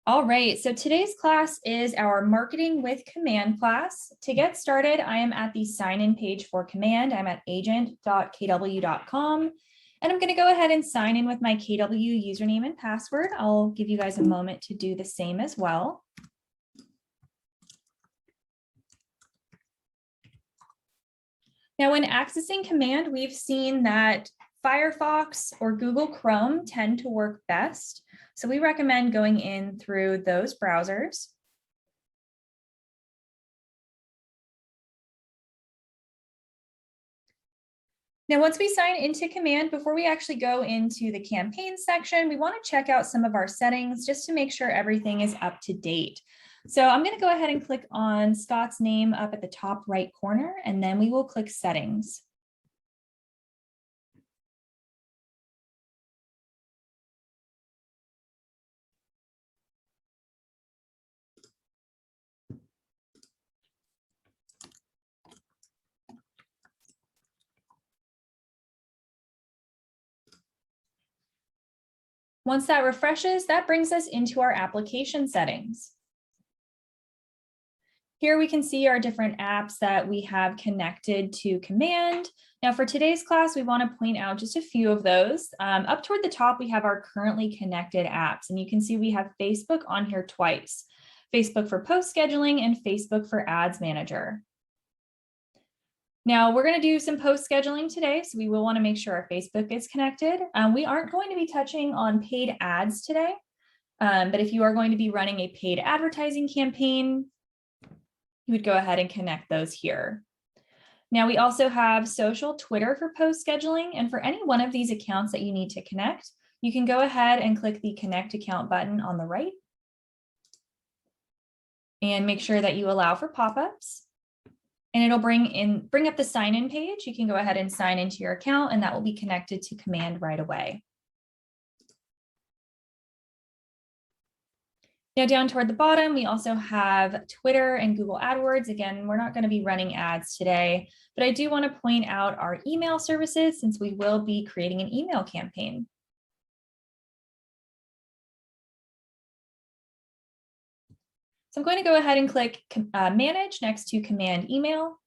All right, so today's class is our Marketing with Command class. To get started, I am at the sign-in page for Command. I'm at agent.kw.com, and I'm going to go ahead and sign in with my KW username and password. I'll give you guys a moment to do the same as well. Now, when accessing Command, we've seen that Firefox or Google Chrome tend to work best. So we recommend going in through those browsers. Now, once we sign into Command, before we actually go into the campaign section, we want to check out some of our settings just to make sure everything is up to date. So I'm going to go ahead and click on Scott's name up at the top right corner, and then we will click Settings. Once that refreshes, that brings us into our application settings. Here we can see our different apps that we have connected to Command. Now for today's class, we want to point out just a few of those. Up toward the top, we have our currently connected apps, and you can see we have Facebook on here twice. Facebook for post scheduling and Facebook for Ads Manager. Now we're going to do some post scheduling today, so we will want to make sure our Facebook is connected. We aren't going to be touching on paid ads today, but if you are going to be running a paid advertising campaign, you would go ahead and connect those here. Now we also have social, Twitter for post scheduling, and for any one of these accounts that you need to connect, you can go ahead and click the Connect Account button on the right and make sure that you allow for pop-ups. And it'll bring up the sign-in page. You can go ahead and sign into your account, and that will be connected to Command right away. Now down toward the bottom, we also have Twitter and Google AdWords. Again, we're not going to be running ads today, but I do want to point out our email services since we will be creating an email campaign. So I'm going to go ahead and click Manage next to Command Email.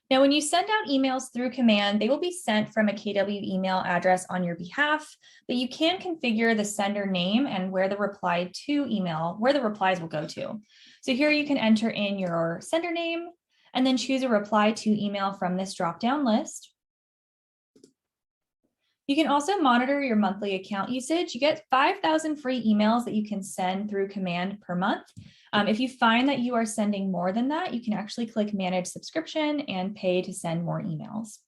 Now, when you send out emails through Command, they will be sent from a KW email address on your behalf, but you can configure the sender name and where the reply to email, where the replies will go to. So here you can enter in your sender name and then choose a reply to email from this drop-down list. You can also monitor your monthly account usage. You get 5,000 free emails that you can send through Command per month. If you find that you are sending more than that, you can actually click Manage Subscription and pay to send more emails.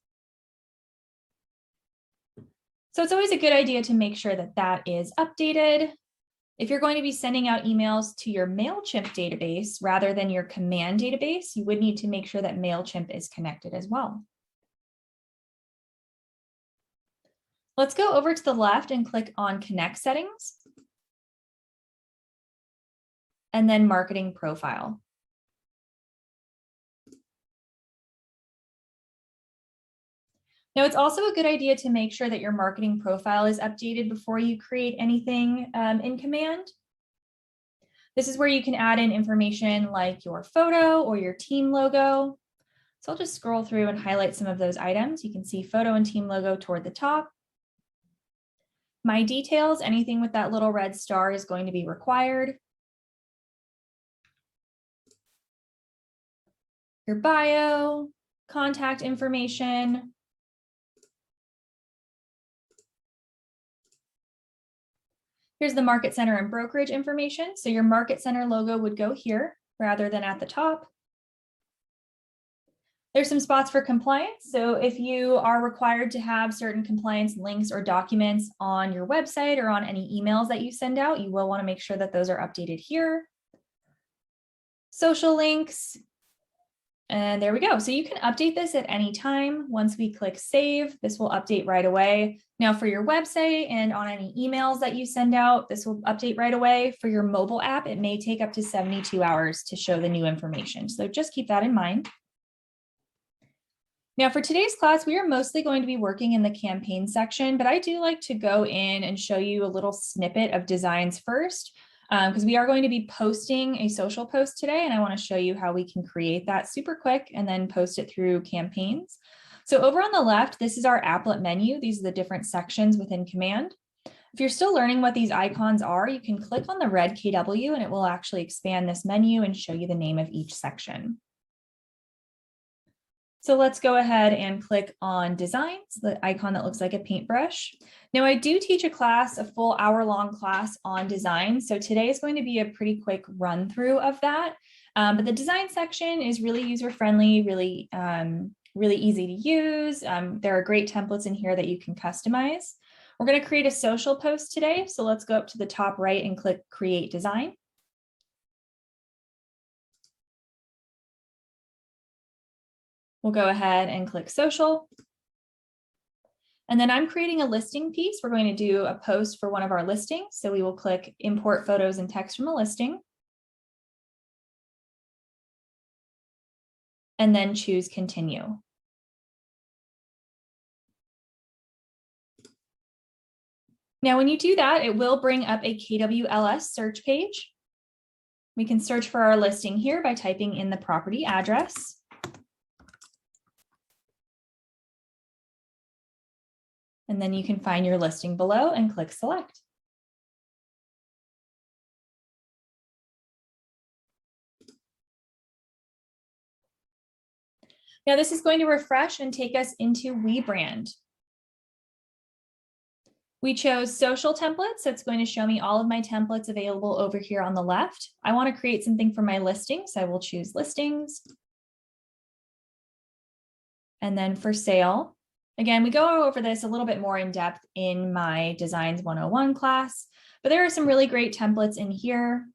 So it's always a good idea to make sure that that is updated. If you're going to be sending out emails to your Mailchimp database rather than your Command database, you would need to make sure that Mailchimp is connected as well. Let's go over to the left and click on Connect Settings, and then Marketing Profile. Now, it's also a good idea to make sure that your marketing profile is updated before you create anything in Command. This is where you can add in information like your photo or your team logo. So I'll just scroll through and highlight some of those items. You can see photo and team logo toward the top. My details, anything with that little red star is going to be required. Your bio, contact information. Here's the market center and brokerage information. So your market center logo would go here rather than at the top. There's some spots for compliance. So if you are required to have certain compliance links or documents on your website or on any emails that you send out, you will want to make sure that those are updated here. Social links. And there we go. So you can update this at any time. Once we click save, this will update right away. Now for your website and on any emails that you send out, this will update right away. For your mobile app, it may take up to 72 hours to show the new information. So just keep that in mind. Now for today's class, we are mostly going to be working in the campaign section, but I do like to go in and show you a little snippet of designs first, because we are going to be posting a social post today, and I want to show you how we can create that super quick and then post it through campaigns. So over on the left, this is our applet menu. These are the different sections within Command. If you're still learning what these icons are, you can click on the red KW and it will actually expand this menu and show you the name of each section. So let's go ahead and click on designs, the icon that looks like a paintbrush. Now I do teach a class, a full hour-long class on design. So today is going to be a pretty quick run through of that. But the design section is really user-friendly, really easy to use. There are great templates in here that you can customize. We're going to create a social post today. So let's go up to the top right and click Create Design. We'll go ahead and click social. And then I'm creating a listing piece. We're going to do a post for one of our listings. So we will click Import Photos and Text from a Listing. And then choose Continue. Now, when you do that, it will bring up a KWLS search page. We can search for our listing here by typing in the property address. And then you can find your listing below and click Select. Now this is going to refresh and take us into WeBrand. We chose social templates, so it's going to show me all of my templates available over here on the left. I want to create something for my listings, so I will choose listings. And then for sale, again, we go over this a little bit more in depth in my Designs 101 class, but there are some really great templates in here.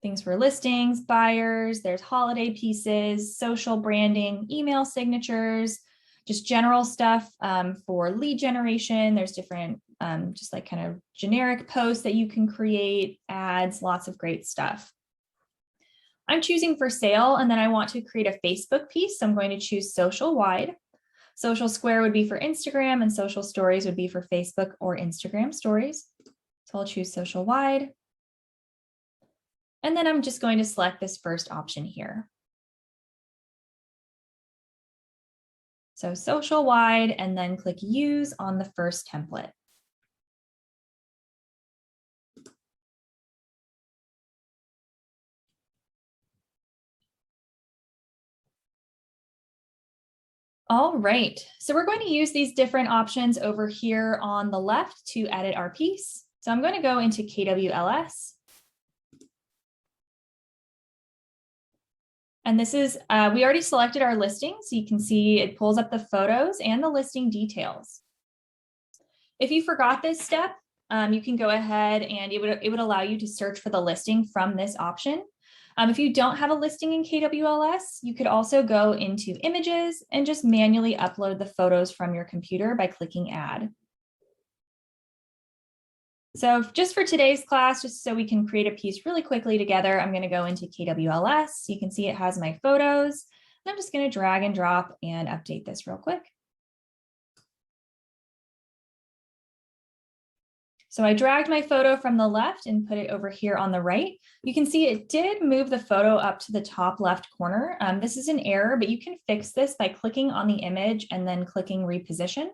Things for listings, buyers, there's holiday pieces, social branding, email signatures, just general stuff for lead generation. There's different just like kind of generic posts that you can create, ads, lots of great stuff. I'm choosing for sale, and then I want to create a Facebook piece. So I'm going to choose social wide. Social square would be for Instagram, and social stories would be for Facebook or Instagram stories. So I'll choose social wide. And then I'm just going to select this first option here. So social wide, and then click use on the first template. All right, so we're going to use these different options over here on the left to edit our piece. So I'm going to go into KWLS. And this is, we already selected our listing, so you can see it pulls up the photos and the listing details. If you forgot this step, you can go ahead and it would allow you to search for the listing from this option. If you don't have a listing in KWLS, you could also go into images and just manually upload the photos from your computer by clicking add. So just for today's class, just so we can create a piece really quickly together, I'm going to go into KWLS. You can see it has my photos. And I'm just going to drag and drop and update this real quick. So I dragged my photo from the left and put it over here on the right. You can see it did move the photo up to the top left corner. This is an error, but you can fix this by clicking on the image and then clicking reposition.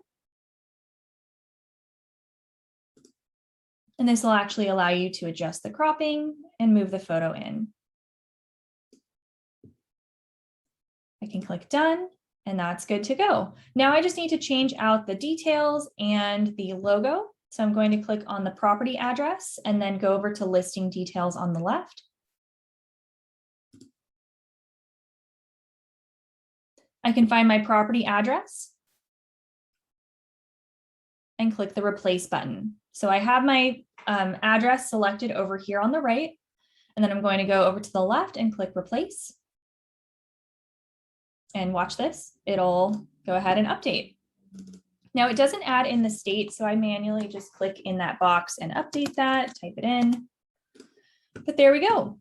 And this will actually allow you to adjust the cropping and move the photo in. I can click done, and that's good to go. Now I just need to change out the details and the logo. So I'm going to click on the property address and then go over to listing details on the left. I can find my property address and click the replace button. So I have my address selected over here on the right, and then I'm going to go over to the left and click replace. And watch this, it'll go ahead and update. Now it doesn't add in the state, so I manually just click in that box and update that, type it in. But there we go.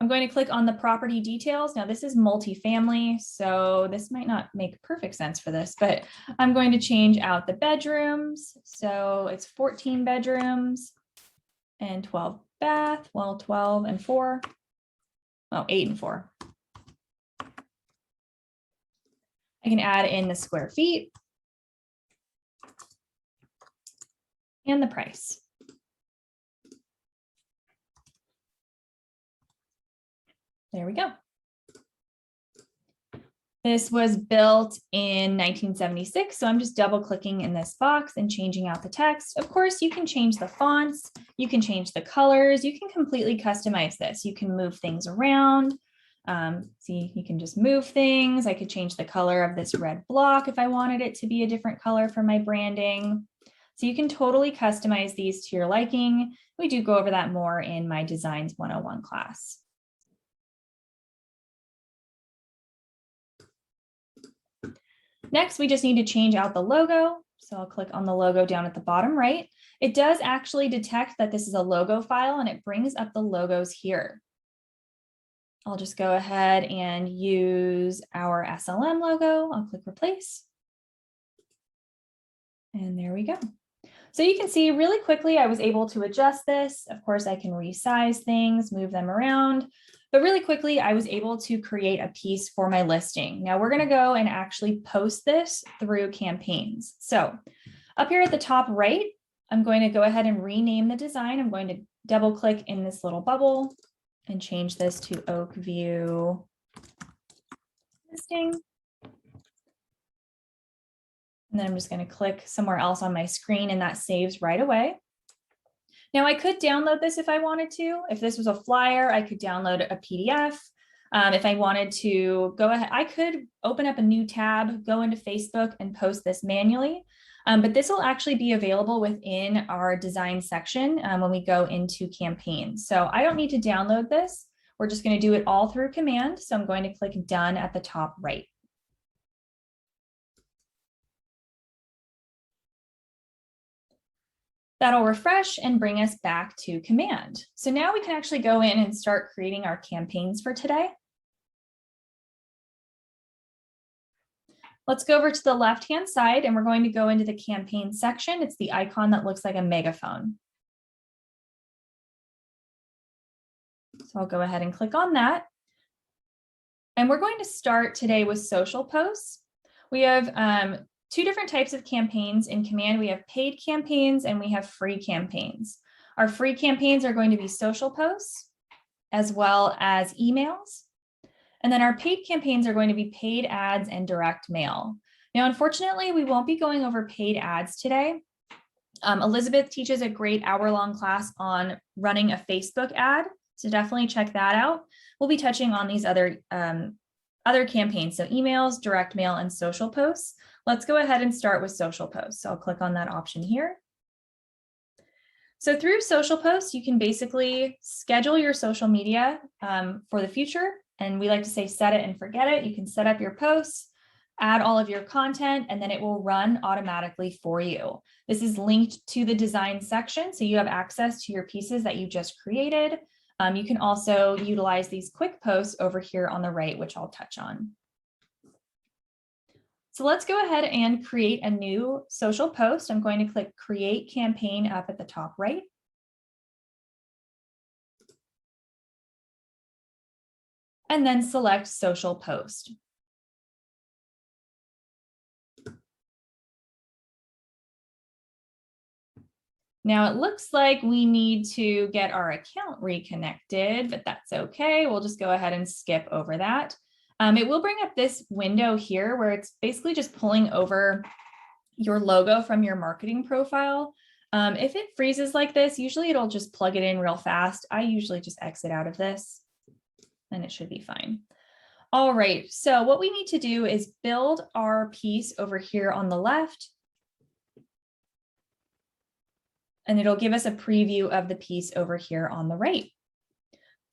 I'm going to click on the property details. Now this is multifamily, so this might not make perfect sense for this, but I'm going to change out the bedrooms. So it's 14 bedrooms and 12 bath, well, 12 and 4, oh, 8 and 4. I can add in the square feet and the price. There we go. This was built in 1976, so I'm just double clicking in this box and changing out the text. Of course, you can change the fonts, you can change the colors, you can completely customize this. You can move things around. See, you can just move things. I could change the color of this red block if I wanted it to be a different color for my branding. So you can totally customize these to your liking. We do go over that more in my Designs 101 class. Next, we just need to change out the logo. So I'll click on the logo down at the bottom right. It does actually detect that this is a logo file and it brings up the logos here. I'll just go ahead and use our SLM logo. I'll click replace. And there we go. So you can see really quickly, I was able to adjust this. Of course, I can resize things, move them around. But really quickly, I was able to create a piece for my listing. Now we're going to go and actually post this through campaigns. So up here at the top right, I'm going to go ahead and rename the design. I'm going to double click in this little bubble and change this to Oakview listing. And then I'm just going to click somewhere else on my screen and that saves right away. Now I could download this if I wanted to. If this was a flyer, I could download a PDF. If I wanted to go ahead, I could open up a new tab, go into Facebook and post this manually. But this will actually be available within our design section when we go into campaigns. So I don't need to download this. We're just going to do it all through command. So I'm going to click done at the top right. That'll refresh and bring us back to command. So now we can actually go in and start creating our campaigns for today. Let's go over to the left-hand side and we're going to go into the campaign section. It's the icon that looks like a megaphone. So I'll go ahead and click on that. And we're going to start today with social posts. We have two different types of campaigns in command. We have paid campaigns and we have free campaigns. Our free campaigns are going to be social posts as well as emails. And then our paid campaigns are going to be paid ads and direct mail. Now, unfortunately, we won't be going over paid ads today. Elizabeth teaches a great hour-long class on running a Facebook ad, so definitely check that out. We'll be touching on these other campaigns, so emails, direct mail, and social posts. Let's go ahead and start with social posts. So I'll click on that option here. So through social posts, you can basically schedule your social media for the future. And we like to say set it and forget it. You can set up your posts, add all of your content, and then it will run automatically for you. This is linked to the design section, so you have access to your pieces that you just created. You can also utilize these quick posts over here on the right, which I'll touch on. So let's go ahead and create a new social post. I'm going to click Create Campaign up at the top right. And then select Social Post. Now it looks like we need to get our account reconnected, but that's okay. We'll just go ahead and skip over that. It will bring up this window here where it's basically just pulling over your logo from your marketing profile. If it freezes like this, usually it'll just plug it in real fast. I usually just exit out of this and it should be fine. All right, so what we need to do is build our piece over here on the left. And it'll give us a preview of the piece over here on the right.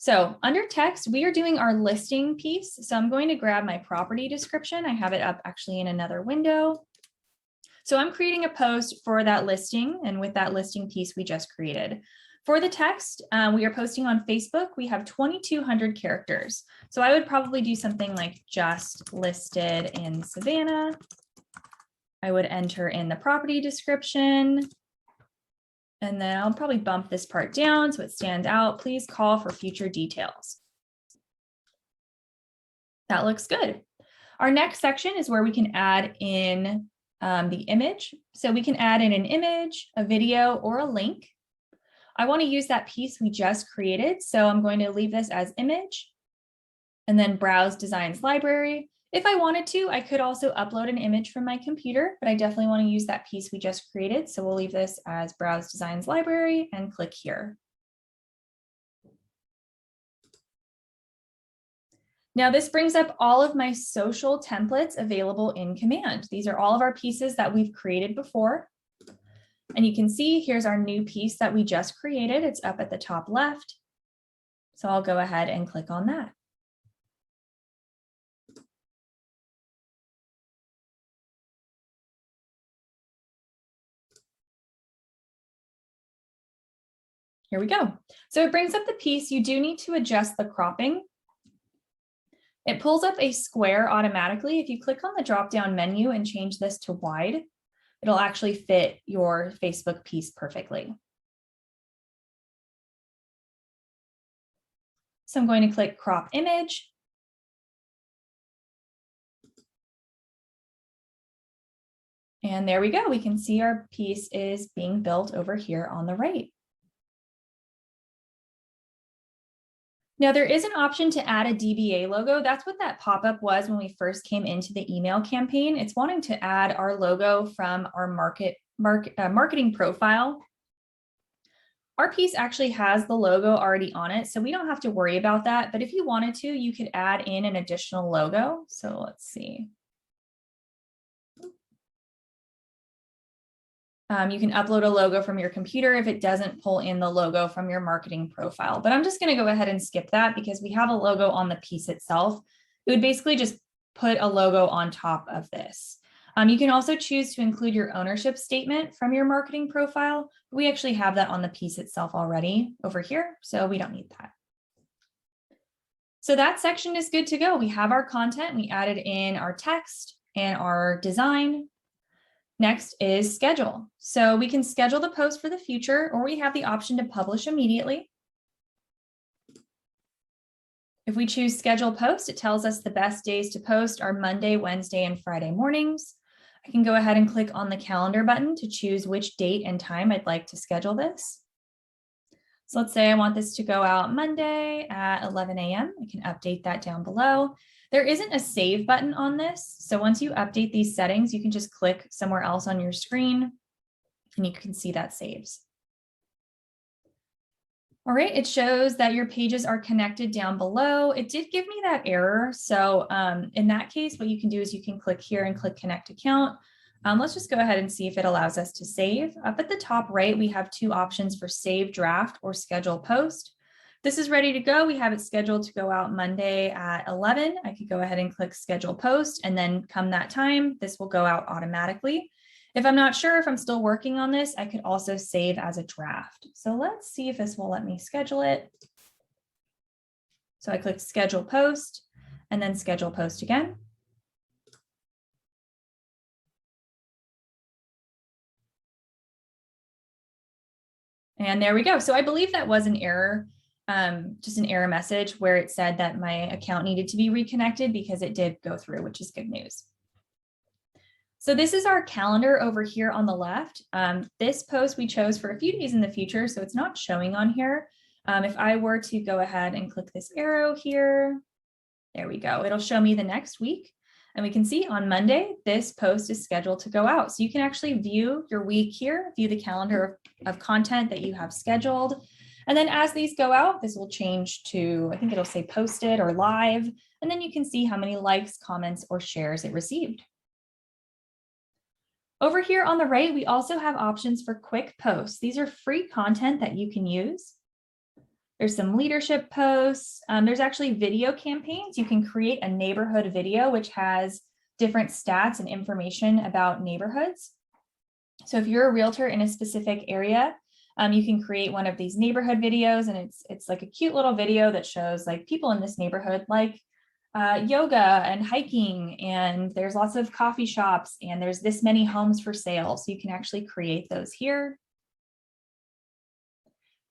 So under text, we are doing our listing piece. So I'm going to grab my property description. I have it up actually in another window. So I'm creating a post for that listing and with that listing piece we just created. For the text, we are posting on Facebook. We have 2,200 characters. So I would probably do something like just listed in Savannah. I would enter in the property description. And then I'll probably bump this part down so it stands out. Please call for future details. That looks good. Our next section is where we can add in the image. So we can add in an image, a video, or a link. I want to use that piece we just created. So I'm going to leave this as image and then browse designs library. If I wanted to, I could also upload an image from my computer, but I definitely want to use that piece we just created. So we'll leave this as browse designs library and click here. Now this brings up all of my social templates available in Command. These are all of our pieces that we've created before. And you can see here's our new piece that we just created. It's up at the top left. So I'll go ahead and click on that. Here we go. So it brings up the piece. You do need to adjust the cropping. It pulls up a square automatically. If you click on the drop-down menu and change this to wide, it'll actually fit your Facebook piece perfectly. So I'm going to click crop image. And there we go. We can see our piece is being built over here on the right. Now there is an option to add a DBA logo. That's what that pop-up was when we first came into the email campaign. It's wanting to add our logo from our marketing profile. Our piece actually has the logo already on it, so we don't have to worry about that. But if you wanted to, you could add in an additional logo. So let's see. You can upload a logo from your computer if it doesn't pull in the logo from your marketing profile. But I'm just going to go ahead and skip that because we have a logo on the piece itself. It would basically just put a logo on top of this. You can also choose to include your ownership statement from your marketing profile. We actually have that on the piece itself already over here, so we don't need that. So that section is good to go. We have our content. We added in our text and our design. Next is schedule. So we can schedule the post for the future, or we have the option to publish immediately. If we choose schedule post, it tells us the best days to post are Monday, Wednesday, and Friday mornings. I can go ahead and click on the calendar button to choose which date and time I'd like to schedule this. So let's say I want this to go out Monday at 11 a.m. I can update that down below. There isn't a save button on this. So once you update these settings, you can just click somewhere else on your screen and you can see that saves. All right, it shows that your pages are connected down below. It did give me that error. So in that case, what you can do is you can click here and click connect account. Let's just go ahead and see if it allows us to save. Up at the top right, we have two options for save draft or schedule post. This is ready to go. We have it scheduled to go out Monday at 11. I could go ahead and click schedule post, and then come that time, this will go out automatically. If I'm not sure if I'm still working on this, I could also save as a draft. So let's see if this will let me schedule it. So I click schedule post and then schedule post again. And there we go. So I believe that was an error, just an error message where it said that my account needed to be reconnected because it did go through, which is good news. So this is our calendar over here on the left. This post we chose for a few days in the future, so it's not showing on here. If I were to go ahead and click this arrow here, there we go. It'll show me the next week. And we can see on Monday, this post is scheduled to go out. So you can actually view your week here, view the calendar of content that you have scheduled. And then as these go out, this will change to, I think it'll say posted or live. And then you can see how many likes, comments, or shares it received. Over here on the right, we also have options for quick posts. These are free content that you can use. There's some leadership posts. There's actually video campaigns. You can create a neighborhood video, which has different stats and information about neighborhoods. So if you're a realtor in a specific area, You can create one of these neighborhood videos, and it's like a cute little video that shows like people in this neighborhood like yoga and hiking, and there's lots of coffee shops, and there's this many homes for sale. So you can actually create those here.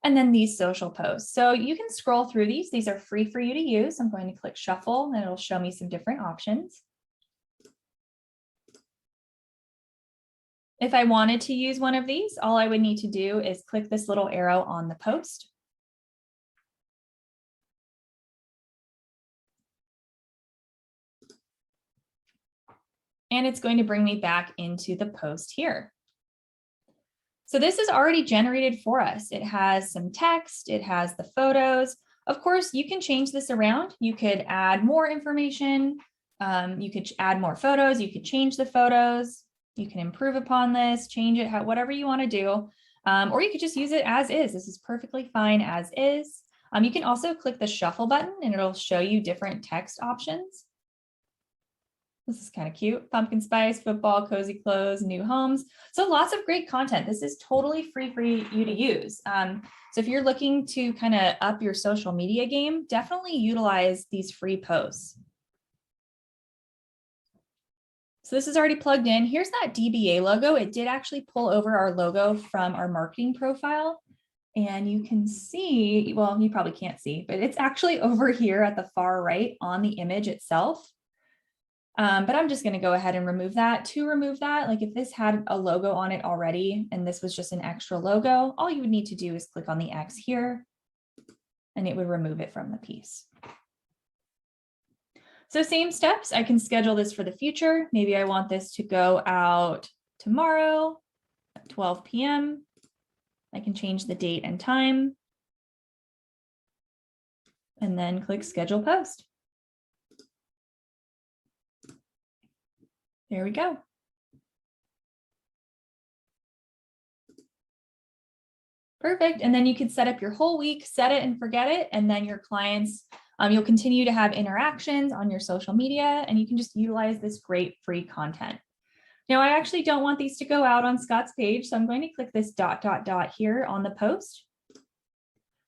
And then these social posts. So you can scroll through these. These are free for you to use. I'm going to click shuffle and it'll show me some different options. If I wanted to use one of these, all I would need to do is click this little arrow on the post. And it's going to bring me back into the post here. So this is already generated for us. It has some text, it has the photos. Of course, you can change this around. You could add more information. You could add more photos. You could change the photos. You can improve upon this, change it, whatever you want to do. Or you could just use it as is. This is perfectly fine as is. You can also click the shuffle button and it'll show you different text options. This is kind of cute. Pumpkin spice, football, cozy clothes, new homes. So lots of great content. This is totally free for you to use. So if you're looking to kind of up your social media game, definitely utilize these free posts. So this is already plugged in. Here's that DBA logo. It did actually pull over our logo from our marketing profile. And you can see, well, you probably can't see, but it's actually over here at the far right on the image itself. But I'm just going to go ahead and remove that. To remove that, like if this had a logo on it already and this was just an extra logo, all you would need to do is click on the X here and it would remove it from the piece. So same steps, I can schedule this for the future. Maybe I want this to go out tomorrow at 12 p.m. I can change the date and time and then click schedule post. There we go. Perfect. And then you could set up your whole week, set it and forget it. And then your clients, you'll continue to have interactions on your social media, and you can just utilize this great free content. Now, I actually don't want these to go out on Scott's page, so I'm going to click this ... here on the post.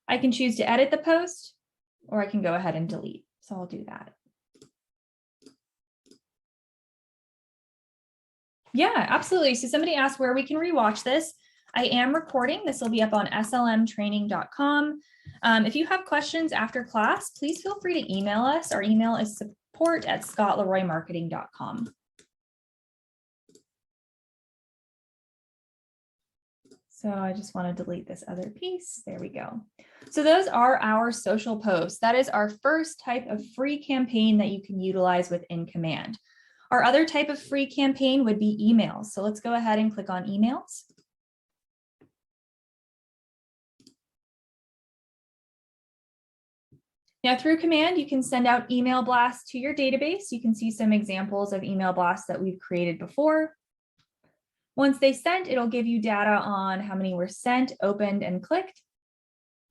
I can choose to edit the post, or I can go ahead and delete. So I'll do that. Yeah, absolutely. So somebody asked where we can rewatch this. I am recording. This will be up on slmtraining.com. If you have questions after class, please feel free to email us. Our email is support@scottleroymarketing.com. So I just want to delete this other piece. There we go. So those are our social posts. That is our first type of free campaign that you can utilize within Command. Our other type of free campaign would be emails. So let's go ahead and click on emails. Now through Command, you can send out email blasts to your database. You can see some examples of email blasts that we've created before. Once they sent, it'll give you data on how many were sent, opened, and clicked.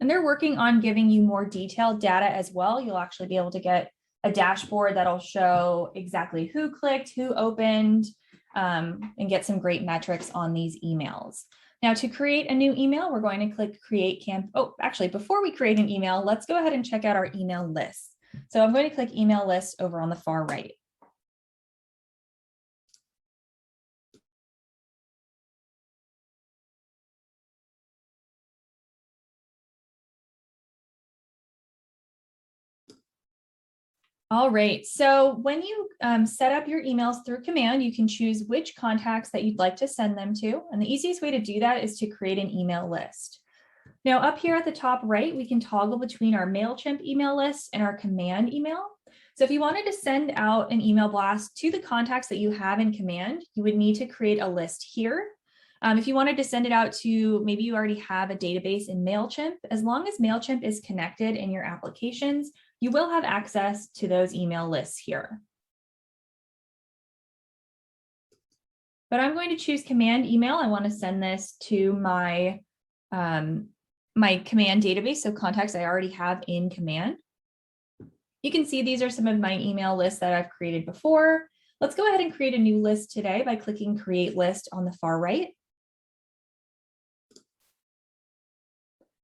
And they're working on giving you more detailed data as well. You'll actually be able to get a dashboard that'll show exactly who clicked, who opened, and get some great metrics on these emails. Now to create a new email, we're going to click create camp. Oh, actually, before we create an email, let's go ahead and check out our email list. So I'm going to click email list over on the far right. All right, so when you set up your emails through Command, you can choose which contacts that you'd like to send them to. And the easiest way to do that is to create an email list. Now up here at the top right, we can toggle between our Mailchimp email list and our Command email. So if you wanted to send out an email blast to the contacts that you have in Command, you would need to create a list here. If you wanted to send it out to, maybe you already have a database in Mailchimp, as long as Mailchimp is connected in your applications, you will have access to those email lists here. But I'm going to choose Command email. I want to send this to my, my Command database, so contacts I already have in Command. You can see these are some of my email lists that I've created before. Let's go ahead and create a new list today by clicking Create List on the far right.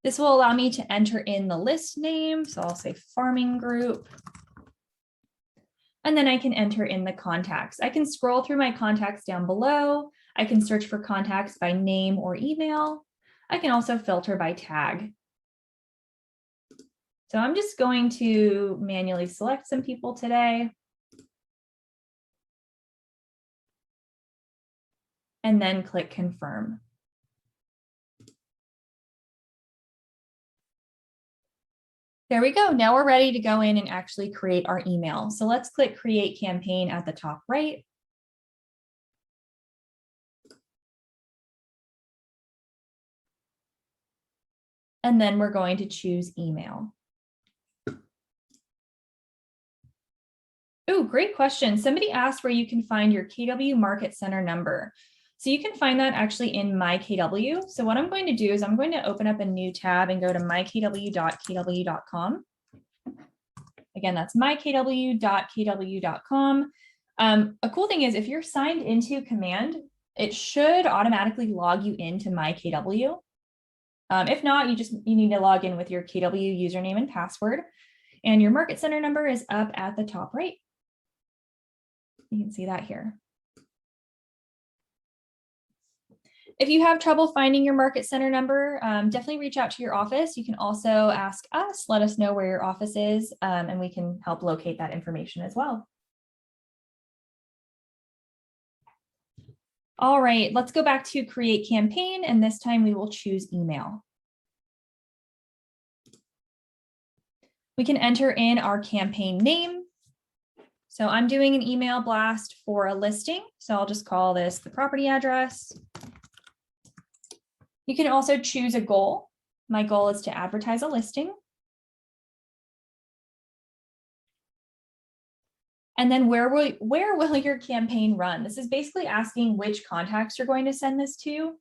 This will allow me to enter in the list name. So I'll say farming group. And then I can enter in the contacts. I can scroll through my contacts down below. I can search for contacts by name or email. I can also filter by tag. So I'm just going to manually select some people today. And then click confirm. There we go. Now we're ready to go in and actually create our email. So let's click create campaign at the top right. And then we're going to choose email. Oh, great question. Somebody asked where you can find your KW Market Center number. So you can find that actually in My KW. So what I'm going to do is I'm going to open up a new tab and go to mykw.kw.com. Again, that's mykw.kw.com. A cool thing is if you're signed into Command, it should automatically log you into My KW. If not, you need to log in with your KW username and password. And your Market Center number is up at the top right. You can see that here. If you have trouble finding your Market Center number, definitely reach out to your office. You can also ask us, let us know where your office is, and we can help locate that information as well. All right, let's go back to create campaign, and this time we will choose email. We can enter in our campaign name. So I'm doing an email blast for a listing. So I'll just call this the property address. You can also choose a goal. My goal is to advertise a listing. And then where will your campaign run? This is basically asking which contacts you're going to send this to,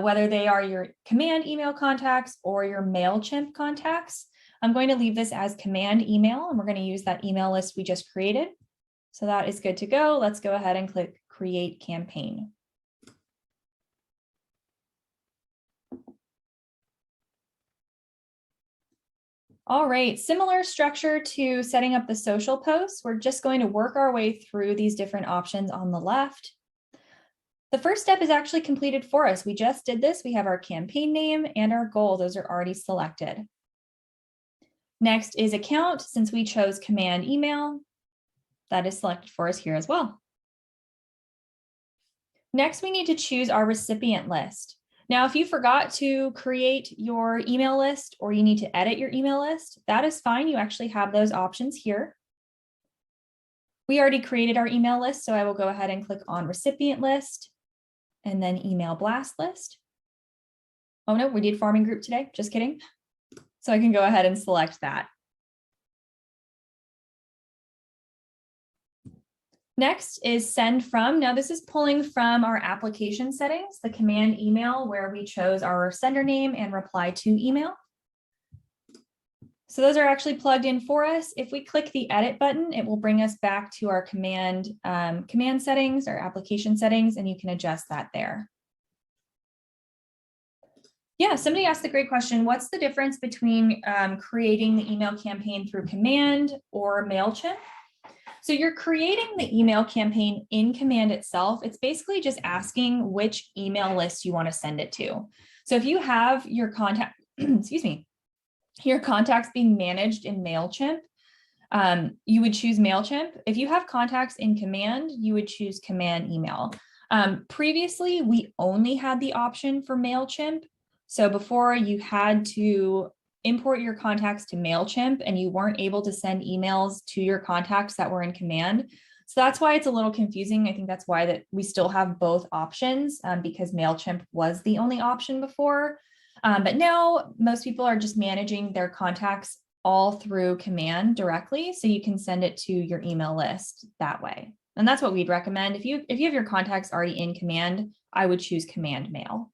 whether they are your command email contacts or your Mailchimp contacts. I'm going to leave this as command email, and we're going to use that email list we just created. So that is good to go. Let's go ahead and click create campaign. All right, similar structure to setting up the social posts. We're just going to work our way through these different options on the left. The first step is actually completed for us. We just did this. We have our campaign name and our goal. Those are already selected. Next is account. Since we chose command email, that is selected for us here as well. Next, we need to choose our recipient list. Now, if you forgot to create your email list or you need to edit your email list, that is fine. You actually have those options here. We already created our email list, so I will go ahead and click on recipient list and then email blast list. Oh no, we did farming group today, just kidding. So I can go ahead and select that. Next is send from. Now this is pulling from our application settings, the command email where we chose our sender name and reply to email. So those are actually plugged in for us. If we click the edit button, it will bring us back to our command settings, our application settings, and you can adjust that there. Yeah, somebody asked a great question. What's the difference between creating the email campaign through command or Mailchimp? So you're creating the email campaign in command itself. It's basically just asking which email list you want to send it to. So if you have your contact, excuse me, your contacts being managed in Mailchimp, you would choose Mailchimp. If you have contacts in command, you would choose command email. Previously, we only had the option for Mailchimp. So before you had to import your contacts to Mailchimp and you weren't able to send emails to your contacts that were in command. So that's why it's a little confusing. I think that's why that we still have both options because Mailchimp was the only option before. But now most people are just managing their contacts all through command directly. So you can send it to your email list that way. And that's what we'd recommend. If you have your contacts already in command, I would choose command mail.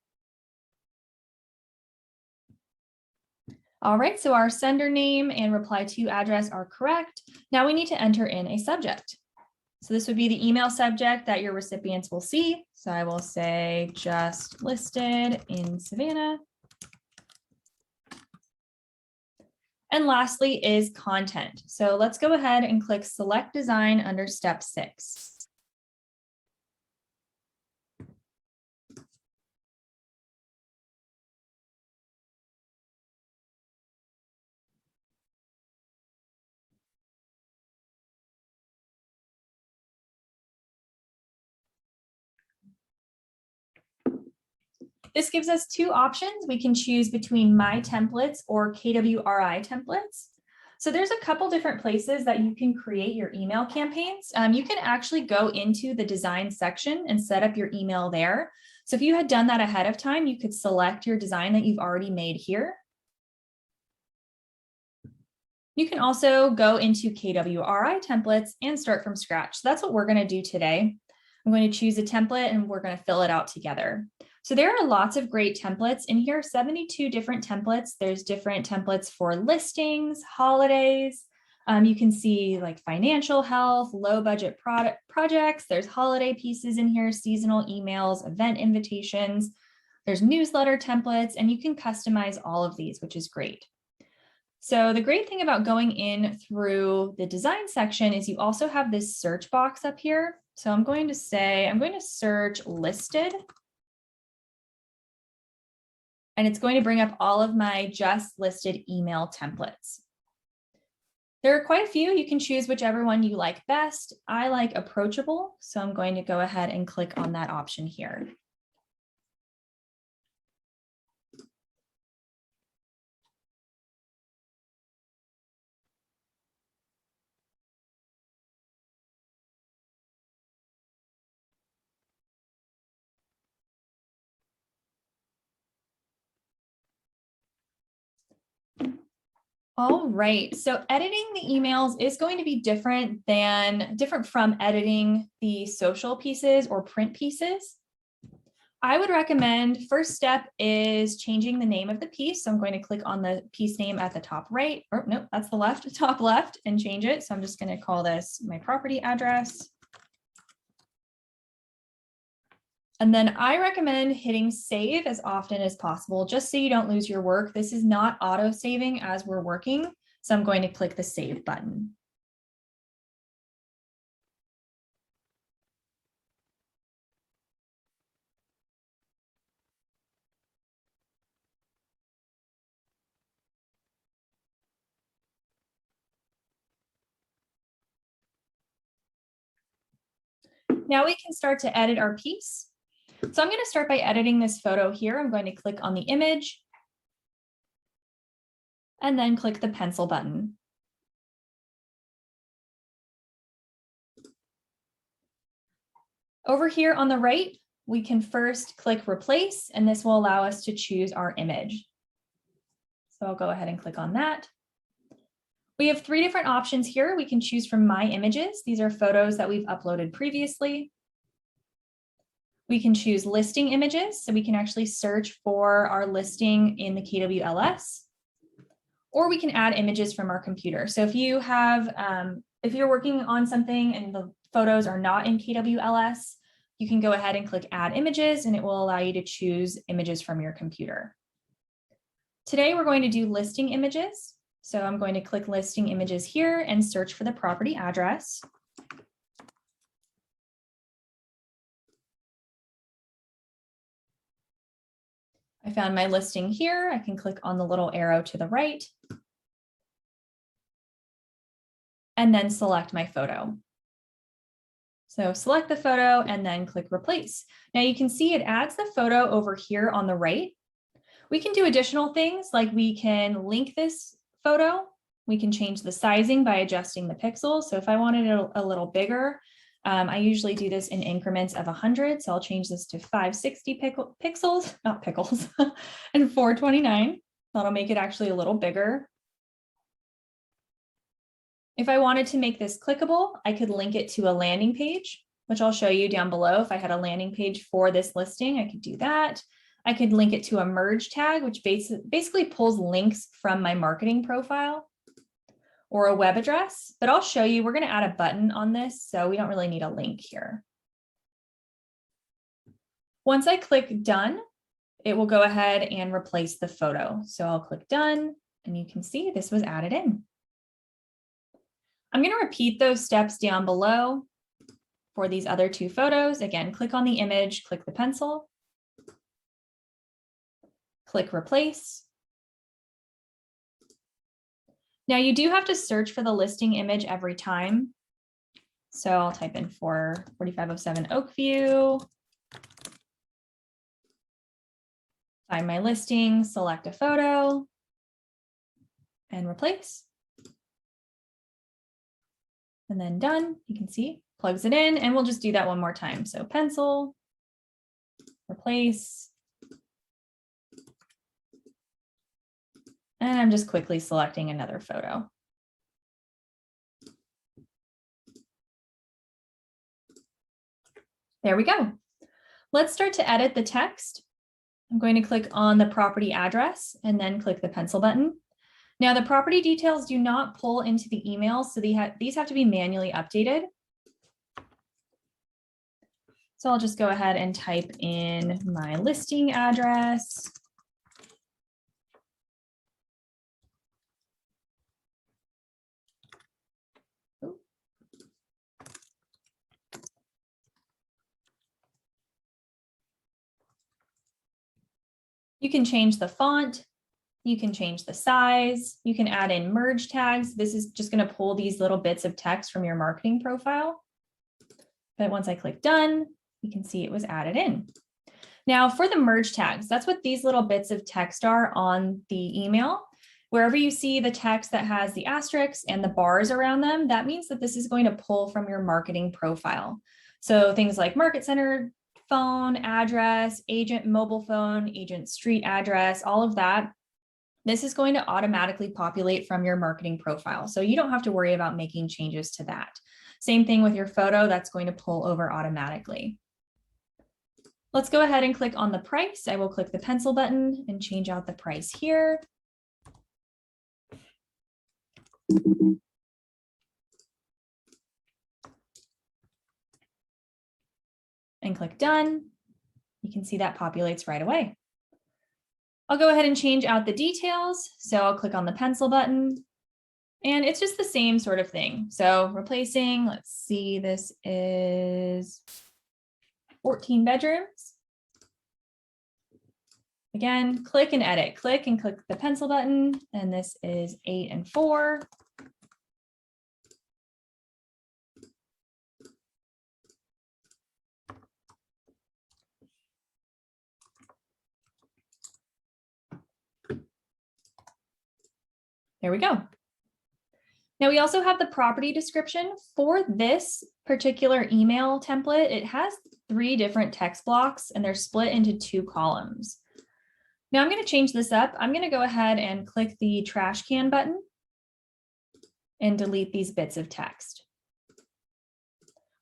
All right, so our sender name and reply to address are correct. Now we need to enter in a subject. So this would be the email subject that your recipients will see. So I will say just listed in Savannah. And lastly is content. So let's go ahead and click Select Design under step 6. This gives us two options. We can choose between My Templates or KWRI templates. So there's a couple different places that you can create your email campaigns. You can actually go into the design section and set up your email there. So if you had done that ahead of time, you could select your design that you've already made here. You can also go into KWRI templates and start from scratch. So that's what we're going to do today. I'm going to choose a template and we're going to fill it out together. So there are lots of great templates in here, 72 different templates. There's different templates for listings, holidays. You can see like financial health, low budget projects. There's holiday pieces in here, seasonal emails, event invitations. There's newsletter templates, and you can customize all of these, which is great. So the great thing about going in through the design section is you also have this search box up here. So I'm going to search listed. And it's going to bring up all of my just listed email templates. There are quite a few. You can choose whichever one you like best. I like approachable, so I'm going to go ahead and click on that option here. All right, so editing the emails is going to be different from editing the social pieces or print pieces. I would recommend first step is changing the name of the piece. So I'm going to click on the piece name at the top right, or nope, that's the left, top left, and change it. So I'm just going to call this my property address. And then I recommend hitting save as often as possible, just so you don't lose your work. This is not auto saving as we're working. So I'm going to click the save button. Now we can start to edit our piece. So I'm going to start by editing this photo here. I'm going to click on the image and then click the pencil button. Over here on the right, we can first click replace, and this will allow us to choose our image. So I'll go ahead and click on that. We have 3 different options here. We can choose from My Images. These are photos that we've uploaded previously. We can choose listing images, so we can actually search for our listing in the KWLS, or we can add images from our computer. So if you have, if you're working on something and the photos are not in KWLS, you can go ahead and click Add Images, and it will allow you to choose images from your computer. Today, we're going to do listing images. So I'm going to click listing images here and search for the property address. I found my listing here. I can click on the little arrow to the right and then select my photo. So select the photo and then click replace. Now you can see it adds the photo over here on the right. We can do additional things like we can link this photo. We can change the sizing by adjusting the pixels. So if I wanted it a little bigger, I usually do this in increments of 100. So I'll change this to 560 pixels, not pickles, and 429. That'll make it actually a little bigger. If I wanted to make this clickable, I could link it to a landing page, which I'll show you down below. If I had a landing page for this listing, I could do that. I could link it to a merge tag, which basically pulls links from my marketing profile, or a web address, but I'll show you, we're going to add a button on this, so we don't really need a link here. Once I click done, it will go ahead and replace the photo. So I'll click done, And you can see this was added in. I'm going to repeat those steps down below for these other two photos. Again, click on the image, click the pencil, click replace. Now you do have to search for the listing image every time. So I'll type in 4507 Oakview, find my listing, select a photo, and replace. And then done, you can see, plugs it in, and we'll just do that one more time. So pencil, replace, and I'm just quickly selecting another photo. There we go. Let's start to edit the text. I'm going to click on the property address and then click the pencil button. Now the property details do not pull into the email, so these have to be manually updated. So I'll just go ahead and type in my listing address. You can change the font. You can change the size. You can add in merge tags. This is just going to pull these little bits of text from your marketing profile. But once I click done, you can see it was added in. Now for the merge tags, that's what these little bits of text are on the email. Wherever you see the text that has the asterisks and the bars around them, that means that this is going to pull from your marketing profile. So things like market center, phone, address, agent mobile phone, agent street address, all of that. This is going to automatically populate from your marketing profile. So you don't have to worry about making changes to that. Same thing with your photo, that's going to pull over automatically. Let's go ahead and click on the price. I will click the pencil button and change out the price here. And click done. You can see that populates right away. I'll go ahead and change out the details. So I'll click on the pencil button and it's just the same sort of thing. So replacing, let's see, this is 14 bedrooms. Again, click and edit, click and click the pencil button. And this is 8 and 4. There we go. Now we also have the property description for this particular email template. It has 3 different text blocks and they're split into 2 columns. Now I'm going to change this up. I'm going to go ahead and click the trash can button and delete these bits of text.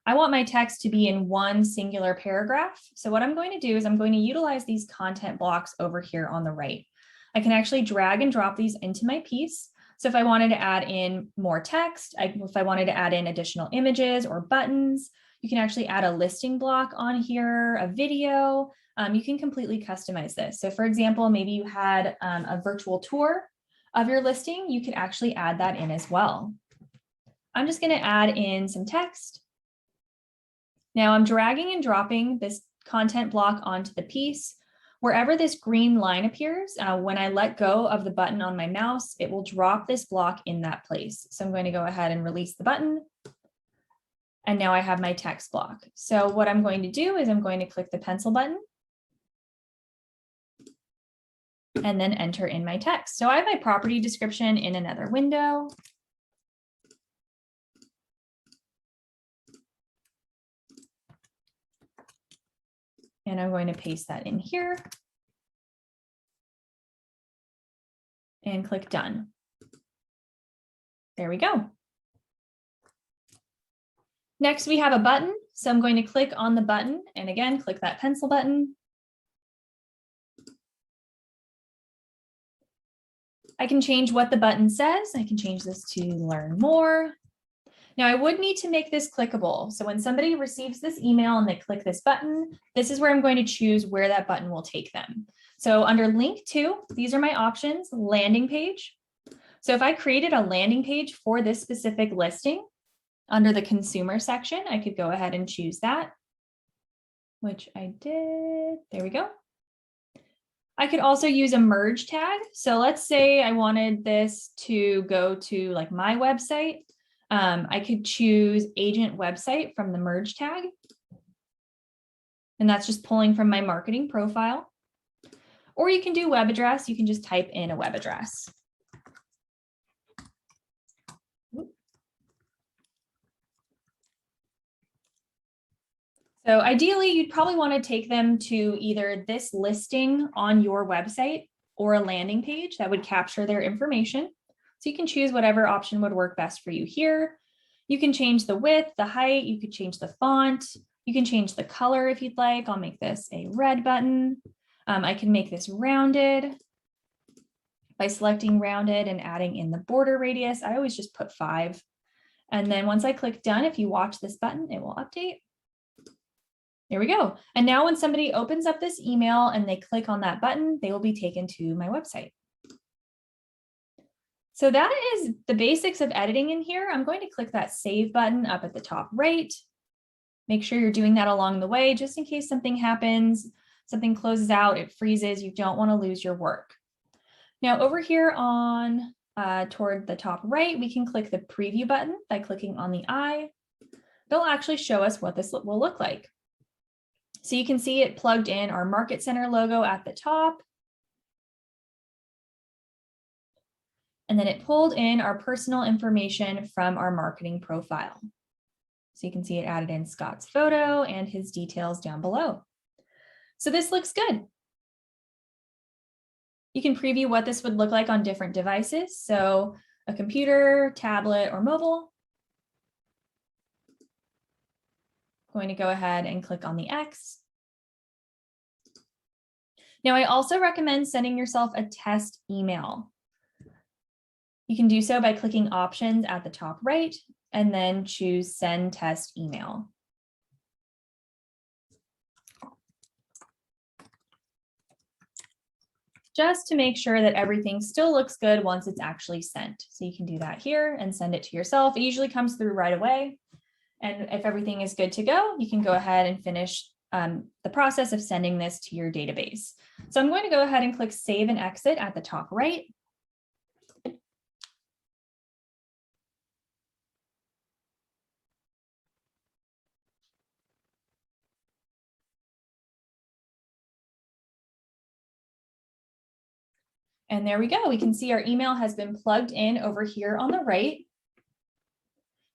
I want my text to be in one singular paragraph. So what I'm going to do is I'm going to utilize these content blocks over here on the right. I can actually drag and drop these into my piece. So if I wanted to add in more text, if I wanted to add in additional images or buttons, you can actually add a listing block on here, a video. You can completely customize this. So for example, maybe you had a virtual tour of your listing, you could actually add that in as well. I'm just going to add in some text. Now I'm dragging and dropping this content block onto the piece. Wherever this green line appears, when I let go of the button on my mouse, it will drop this block in that place. So I'm going to go ahead and release the button. And now I have my text block. So what I'm going to do is I'm going to click the pencil button and then enter in my text. So I have my property description in another window. And I'm going to paste that in here and click done. There we go. Next, we have a button. So I'm going to click on the button and again, click that pencil button. I can change what the button says. I can change this to learn more. Now I would need to make this clickable. So when somebody receives this email and they click this button, this is where I'm going to choose where that button will take them. So under link to, these are my options: landing page, So if I created a landing page for this specific listing under the consumer section, I could go ahead and choose that, which I did. There we go. I could also use a merge tag. So let's say I wanted this to go to like my website. I could choose agent website from the merge tag. And that's just pulling from my marketing profile. Or you can do web address. You can just type in a web address. So ideally, you'd probably want to take them to either this listing on your website or a landing page that would capture their information. So you can choose whatever option would work best for you here. You can change the width, the height, you could change the font, you can change the color if you'd like. I'll make this a red button. I can make this rounded by selecting rounded and adding in the border radius. I always just put 5. And then once I click done, if you watch this button, it will update. There we go. And now when somebody opens up this email and they click on that button, they will be taken to my website. So that is the basics of editing in here. I'm going to click that save button up at the top right. Make sure you're doing that along the way, just in case something happens, something closes out, it freezes, you don't want to lose your work. Now over here on toward the top right, we can click the preview button by clicking on the eye. It'll actually show us what this will look like. So you can see it plugged in our Market Center logo at the top. And then it pulled in our personal information from our marketing profile. So you can see it added in Scott's photo and his details down below. So this looks good. You can preview what this would look like on different devices. So a computer, tablet, or mobile. I'm going to go ahead and click on the X. Now, I also recommend sending yourself a test email. You can do so by clicking options at the top right and then choose send test email. Just to make sure that everything still looks good once it's actually sent. So you can do that here and send it to yourself. It usually comes through right away. And if everything is good to go, you can go ahead and finish the process of sending this to your database. So I'm going to go ahead and click save and exit at the top right. And there we go. We can see our email has been plugged in over here on the right.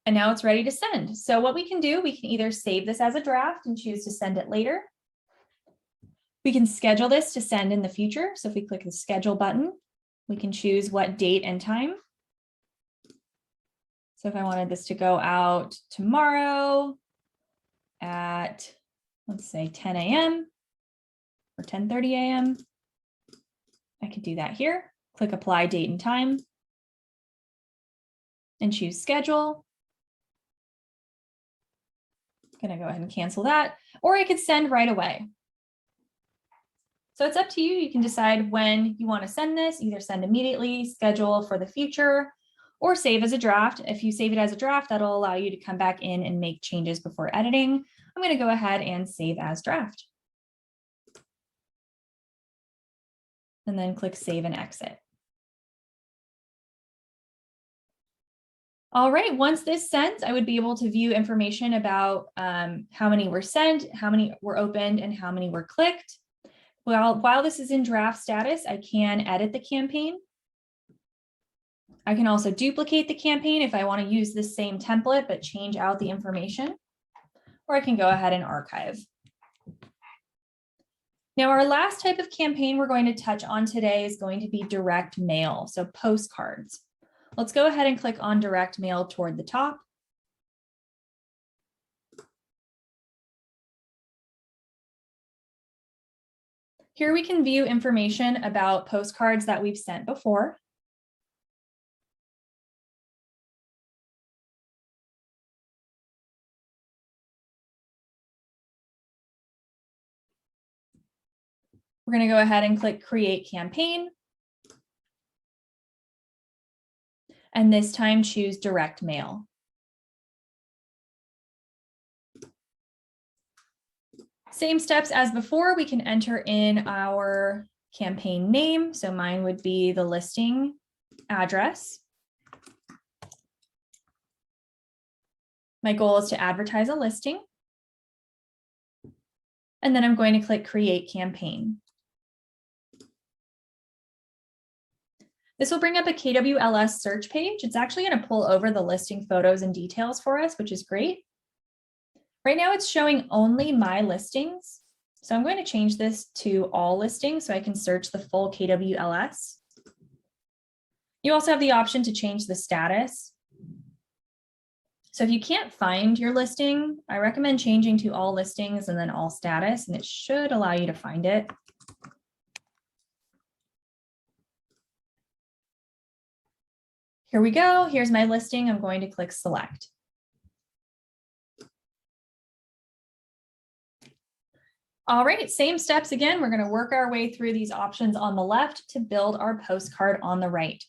And now it's ready to send. So what we can do, we can either save this as a draft and choose to send it later. We can schedule this to send in the future. So if we click the schedule button, we can choose what date and time. So if I wanted this to go out tomorrow at, let's say 10 a.m. or 10:30 a.m., I could do that here. Click apply date and time and choose schedule. I'm going to go ahead and cancel that, or I could send right away. So it's up to you. You can decide when you want to send this, either send immediately, schedule for the future, or save as a draft. If you save it as a draft, that'll allow you to come back in and make changes before editing. I'm going to go ahead and save as draft. And then click save and exit. All right, once this sends, I would be able to view information about how many were sent, how many were opened, and how many were clicked. While this is in draft status, I can edit the campaign. I can also duplicate the campaign if I want to use the same template, but change out the information, or I can go ahead and archive. Now, our last type of campaign we're going to touch on today is going to be direct mail, so postcards. Let's go ahead and click on direct mail toward the top. Here we can view information about postcards that we've sent before. We're going to go ahead and click create campaign. and this time choose direct mail. Same steps as before, we can enter in our campaign name. So mine would be the listing address. My goal is to advertise a listing. And then I'm going to click Create Campaign. This will bring up a KWLS search page. It's actually going to pull over the listing photos and details for us, which is great. Right now it's showing only my listings. So I'm going to change this to all listings so I can search the full KWLS. You also have the option to change the status. So if you can't find your listing, I recommend changing to all listings and then all status, and it should allow you to find it. Here we go. Here's my listing. I'm going to click select. All right, same steps again. We're going to work our way through these options on the left to build our postcard on the right.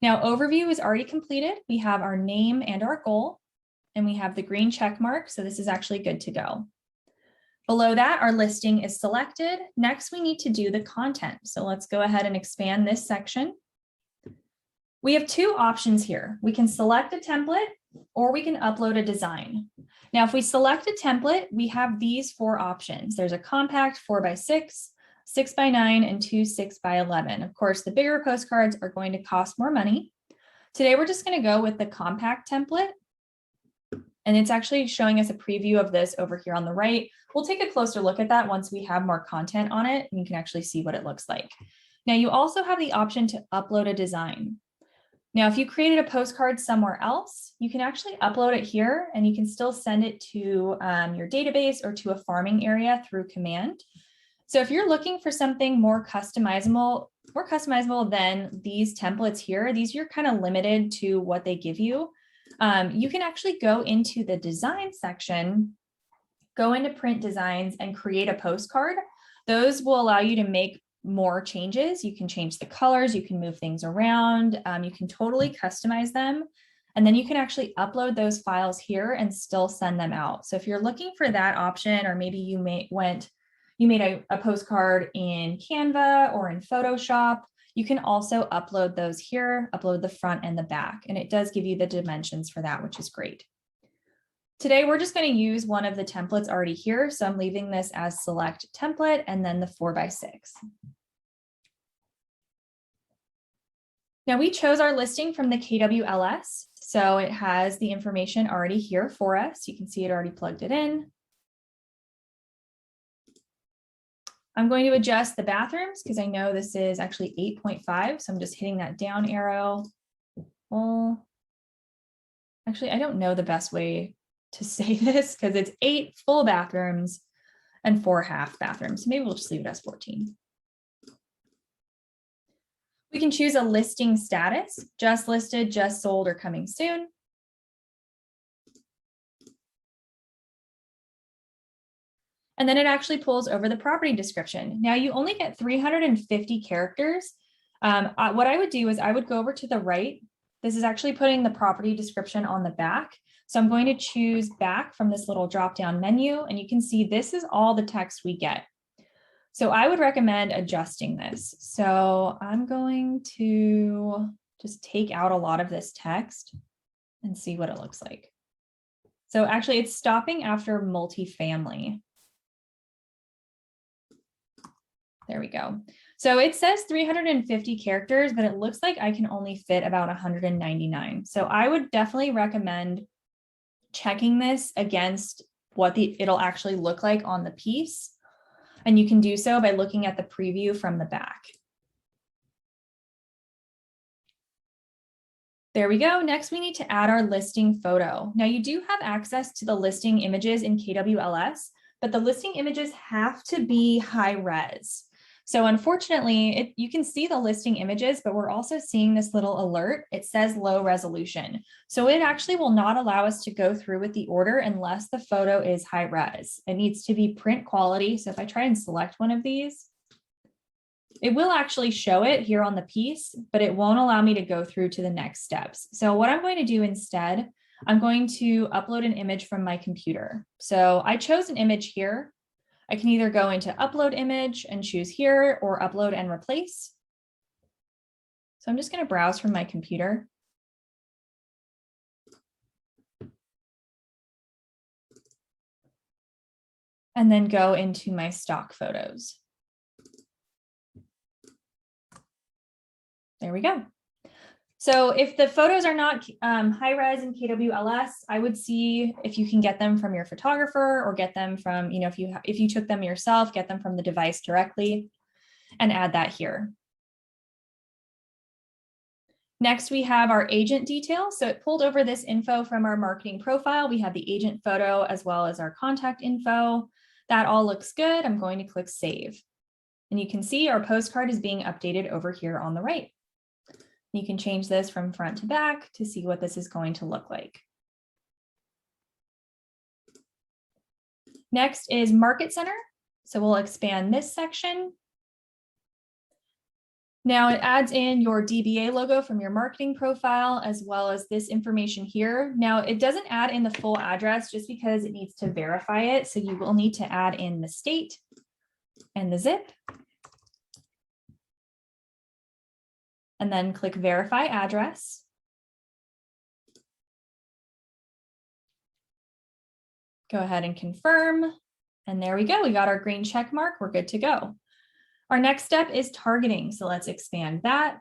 Now, overview is already completed. We have our name and our goal, and we have the green check mark. So this is actually good to go. Below that, our listing is selected. Next, we need to do the content. So let's go ahead and expand this section. We have two options here. We can select a template or we can upload a design. Now, if we select a template, we have these four options. There's a compact 4x6, 6x9, and two 6x11. Of course, the bigger postcards are going to cost more money. Today, we're just going to go with the compact template. And it's actually showing us a preview of this over here on the right. We'll take a closer look at that once we have more content on it, and you can actually see what it looks like. Now, you also have the option to upload a design. Now, if you created a postcard somewhere else, you can actually upload it here and you can still send it to your database or to a farming area through command. So if you're looking for something more customizable than these templates here, you're kind of limited to what they give you. You can actually go into the design section, go into print designs and create a postcard. Those will allow you to make more changes. You can change the colors, you can move things around, you can totally customize them. And then you can actually upload those files here and still send them out. So if you're looking for that option, or maybe you made a postcard in Canva or in Photoshop, you can also upload those here, upload the front and the back, and it does give you the dimensions for that, which is great. Today, we're just going to use one of the templates already here. So I'm leaving this as select template and then the 4x6. Now we chose our listing from the KWLS. So it has the information already here for us. You can see it already plugged it in. I'm going to adjust the bathrooms because I know this is actually 8.5. So I'm just hitting that down arrow. Well, actually, I don't know the best way to say this because it's 8 full bathrooms and 4 half bathrooms. So maybe we'll just leave it as 14. We can choose a listing status, just listed, just sold, or coming soon. And then it actually pulls over the property description. Now you only get 350 characters. What I would do is I would go over to the right. This is actually putting the property description on the back. So I'm going to choose back from this little drop-down menu, and you can see this is all the text we get. So I would recommend adjusting this. So I'm going to just take out a lot of this text and see what it looks like. So actually it's stopping after multifamily. There we go. So it says 350 characters, but it looks like I can only fit about 199. So I would definitely recommend checking this against what it'll actually look like on the piece. And you can do so by looking at the preview from the back. There we go. Next, we need to add our listing photo. Now you do have access to the listing images in KWLS, but the listing images have to be high res. So unfortunately, you can see the listing images, but we're also seeing this little alert. It says low resolution. So it actually will not allow us to go through with the order unless the photo is high res. It needs to be print quality. So if I try and select one of these, It will actually show it here on the piece, but it won't allow me to go through to the next steps. So what I'm going to do instead, I'm going to upload an image from my computer. So I chose an image here. I can either go into upload image and choose here or upload and replace. So I'm just going to browse from my computer. And then go into my stock photos. There we go. So if the photos are not high res in KWLS, I would see if you can get them from your photographer or get them from, if you took them yourself, get them from the device directly and add that here. Next, we have our agent details. So it pulled over this info from our marketing profile. We have the agent photo as well as our contact info. That all looks good. I'm going to click save. And you can see our postcard is being updated over here on the right. You can change this from front to back to see what this is going to look like. Next is Market Center. So we'll expand this section. Now it adds in your DBA logo from your marketing profile, as well as this information here. Now it doesn't add in the full address just because it needs to verify it. So you will need to add in the state and the zip. And then click verify address. Go ahead and confirm. And there we go. We got our green check mark. We're good to go. Our next step is targeting. So let's expand that.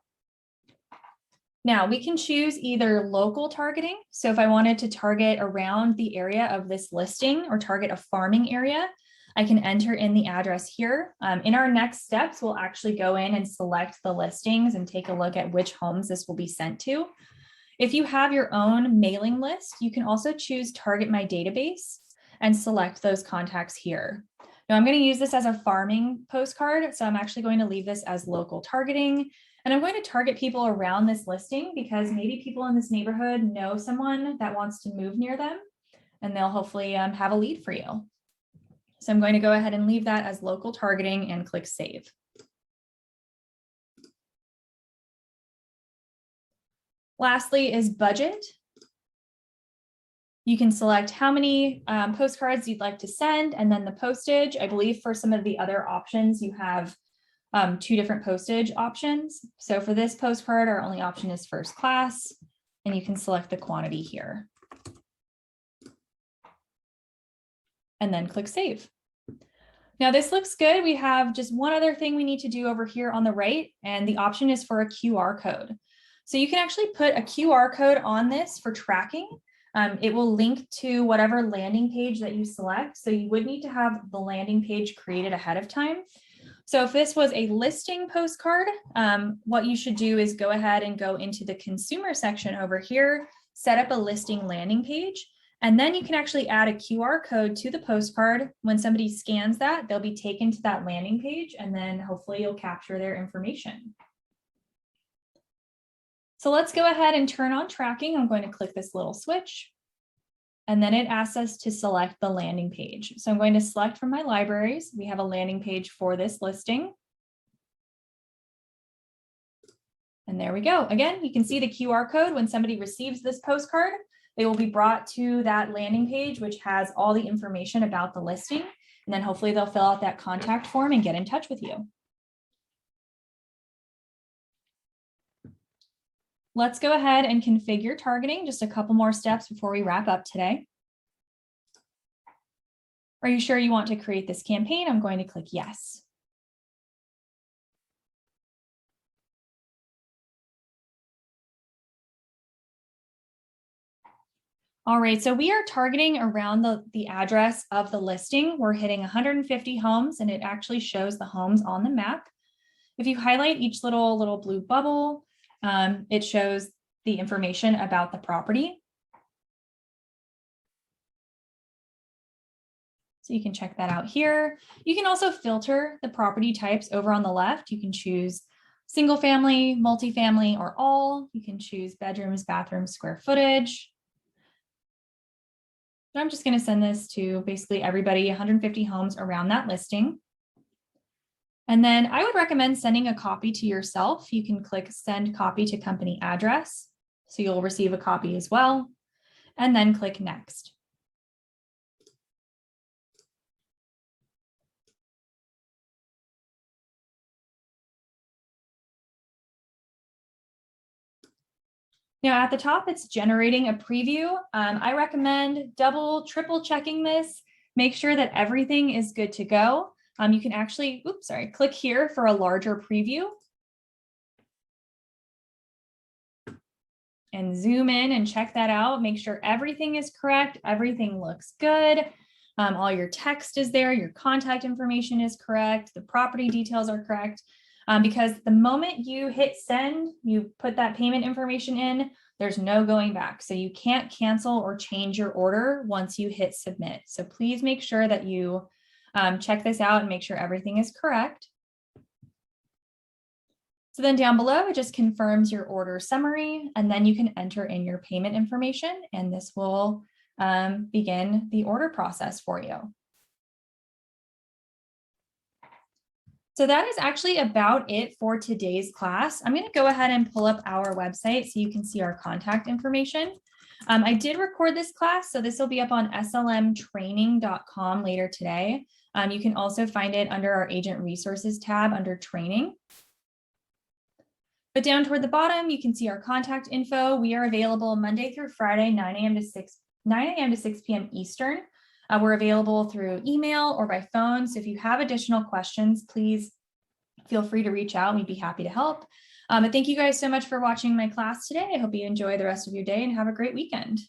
Now we can choose either local targeting. So if I wanted to target around the area of this listing or target a farming area, I can enter in the address here. In our next steps, we'll actually go in and select the listings and take a look at which homes this will be sent to. If you have your own mailing list, you can also choose Target My Database and select those contacts here. Now I'm going to use this as a farming postcard, so I'm actually going to leave this as local targeting. And I'm going to target people around this listing because maybe people in this neighborhood know someone that wants to move near them, and they'll hopefully have a lead for you. So I'm going to go ahead and leave that as local targeting and click save. Lastly is budget. You can select how many postcards you'd like to send and then the postage. I believe for some of the other options, you have 2 different postage options. So for this postcard, our only option is first class, and you can select the quantity here. And then click save. Now this looks good. We have just one other thing we need to do over here on the right, and the option is for a QR code. So you can actually put a QR code on this for tracking. It will link to whatever landing page that you select. So you would need to have the landing page created ahead of time. So if this was a listing postcard, what you should do is go ahead and go into the consumer section over here, set up a listing landing page. And then you can actually add a QR code to the postcard. When somebody scans that, they'll be taken to that landing page, and then hopefully you'll capture their information. So let's go ahead and turn on tracking. I'm going to click this little switch, and then it asks us to select the landing page. So I'm going to select from my libraries. We have a landing page for this listing. And there we go. Again, you can see the QR code. When somebody receives this postcard, they will be brought to that landing page, which has all the information about the listing. And then hopefully they'll fill out that contact form and get in touch with you. Let's go ahead and configure targeting. Just a couple more steps before we wrap up today. Are you sure you want to create this campaign? I'm going to click yes. All right, so we are targeting around the address of the listing. We're hitting 150 homes, and it actually shows the homes on the map. If you highlight each little blue bubble, it shows the information about the property. So you can check that out here. You can also filter the property types over on the left. You can choose single family, multifamily, or all. You can choose bedrooms, bathrooms, square footage. I'm just going to send this to basically everybody, 150 homes around that listing. And then I would recommend sending a copy to yourself. You can click send copy to company address. So you'll receive a copy as well, and then click next. Now at the top, it's generating a preview. I recommend double, triple checking this. Make sure that everything is good to go. You can actually, click here for a larger preview. And zoom in and check that out. Make sure everything is correct. Everything looks good. All your text is there. Your contact information is correct. The property details are correct. Because the moment you hit send, you put that payment information in, there's no going back. So you can't cancel or change your order once you hit submit. So please make sure that you check this out and make sure everything is correct. So then down below, it just confirms your order summary, and then you can enter in your payment information, and this will begin the order process for you. So that is actually about it for today's class. I'm going to go ahead and pull up our website so you can see our contact information. I did record this class, so this will be up on slmtraining.com later today. You can also find it under our Agent Resources tab under Training. But down toward the bottom, you can see our contact info. We are available Monday through Friday, 9 a.m. to 6 p.m. Eastern. We're available through email or by phone. So if you have additional questions, please feel free to reach out. We'd be happy to help. But thank you guys so much for watching my class today. I hope you enjoy the rest of your day and have a great weekend.